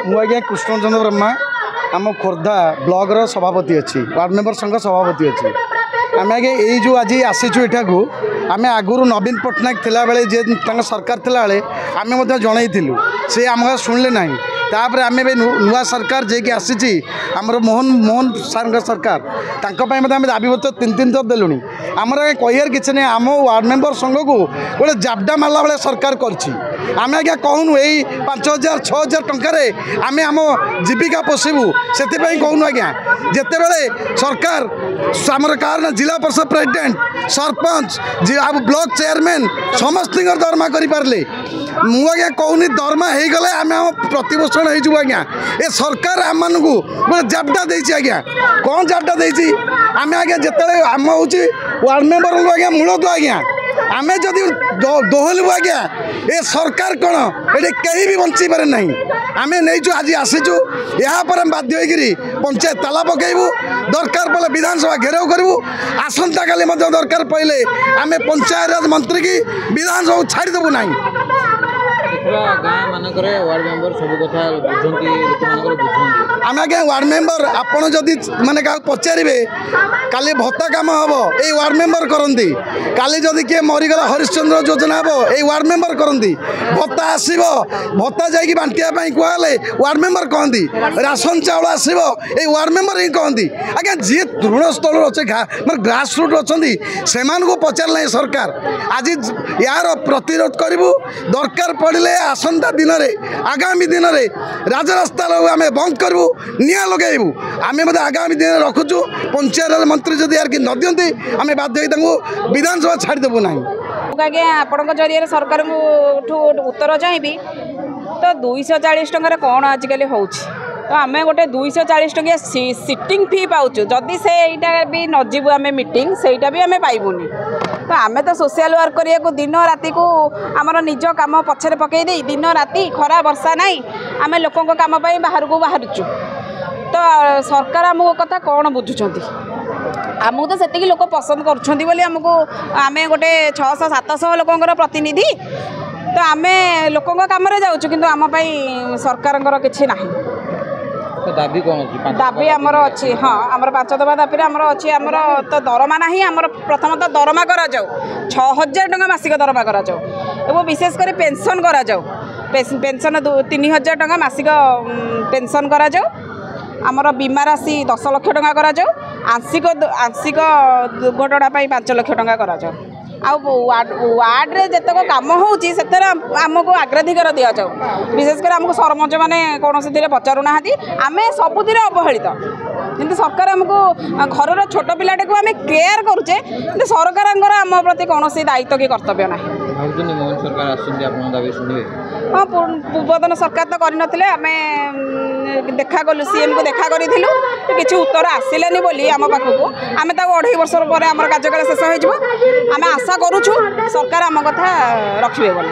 मुझे कृष्णचंद्र ब्रह्मा आम खोर्धा ब्लॉगर सभापति अच्छी वार्ड मेंबर संघ सभापति अच्छी आम आगे यही जो आज आसीचु एठाकू आम आगुरी नवीन पट्टनायक थिला बेले जे सरकार थिला बेले आम जनईलु से आम शुणिले ना तापर आम नुआ सरकार जे आसी आमर मोहन सार सरकार तांपाई दाबी पत्र तीन तीन थर देलुनी आमर कहर किसी नहीं आम वार्ड मेंबर संघ को गोटे जाबडा मारला बेले सरकार करछि आम आज्ञा कहूँ यही 5,000 6,000 टकर आम आम जीविका पोषिबू से कहूँ आज्ञा जिते बड़े सरकार आमर कार जिला परिषद प्रेसिडेंट सरपंच ब्लॉक चेयरमैन समस्त दरमा करें मुझे कहूनी दरमा हो गले आम प्रतिपोषण हो आज्ञा ए सरकार आम मानू गोटे जाबडा देछि आज्ञा कौन जाबडा देछि आम आज्ञा जिते आम हूँ वार्ड मेंबर आज्ञा मूल तो आज्ञा आम जदि दोहलू आज्ञा ए सरकार कौन ये कहीं भी बंची पारे ना आम नहीं आज आसीचु यापर बाध्य पंचायत ताला पकेबू दरकार पड़े विधानसभा घेराव करूँ आसंता काली दरकार पड़े आम पंचायत राज मंत्री की विधानसभा छाड़देबू ना आम आज्ञा वार्ड मेंबर आपड़ जदि माने क्या पचारे काली भत्ता कम हम ये वार्ड मेंबर करती काली जदि किए मरीगला हरिश्चंद्र योजना हम ये वार्ड मेंबर करती भत्ता आसब भत्ता जाकि बांटापी कहले वार्ड मेंबर कहती राशन चाउल आसब ये वार्ड मेंबर ही कहती आज्ञा जी तृणस्थल अच्छे मतलब ग्रास रूट अच्छा से पचारे सरकार आज यार प्रतिरोध करूँ दरकार पड़े आसंता दिन में आगामी दिन में राजरास्ता आम बंद करूँ निआ लगेबू आम आगामी दिन में रखुचु पंचायत मंत्री जदि यार कि न दिखती आम बाध्य विधानसभा छाड़देबू ना आज्ञा आपण जरिए सरकार उत्तर चाहिए तो 240 टकर कौन आजिकल हो तो आम गोटे 240 टकिया सिटिंग फी पाचु जदि से यहाँ भी नजीबू आम मीटिंग सेटा भी आम पाइबुनी तो आम तो सोशल वर्क करिया दिन राति को आमर निज कम पछरे पकई दे दिन राति खरा वर्षा नाई आम लोकों कम बाहर को बाहरुचु तो सरकार आम कथा कौन बुझुंट आमको तो से लोक पसंद करमको आम गोटे 600-700 लोकंर प्रतिनिधि तो आम लोकों कम जाऊँ कि आम सरकार किसी ना दाबी कौन अच्छी दाबी आमर अच्छी हाँ आमर 5 दफा दाबी आमर अच्छी आमर तो दरमा ना आमर प्रथम तो दरमा करा 6,000 टका मासिक दरमा करा एवं विशेषकर पेंशन करा पेंशन 3,000 टका मासिक पेंशन करा आमर बीमा राशि 10 लाख टका करा आंशिक दुर्घटना 5 लाख टका करा वार्ड रे जितक कम होमको अग्राधिकार दि जाऊ विशेषकर आमको सरपंच मैंने कौन से पचारूना आम सबुद अवहेलित किंतु सरकार आमको घर छोट पिलाटे को आम केयर करुचे कि सरकार आम प्रति कौन दायित्व कि कर्तव्य ना हाँ पूर्वतन सरकार तो करनथिले आम देखा गलु सीएम को देखा करूँ कि उत्तर आसलानी बोली आम पाखक आम 2.5 वर्ष पर आम कार्यकाल शेष हो आम आशा करुँ सरकार आम कथा रखिए बोली।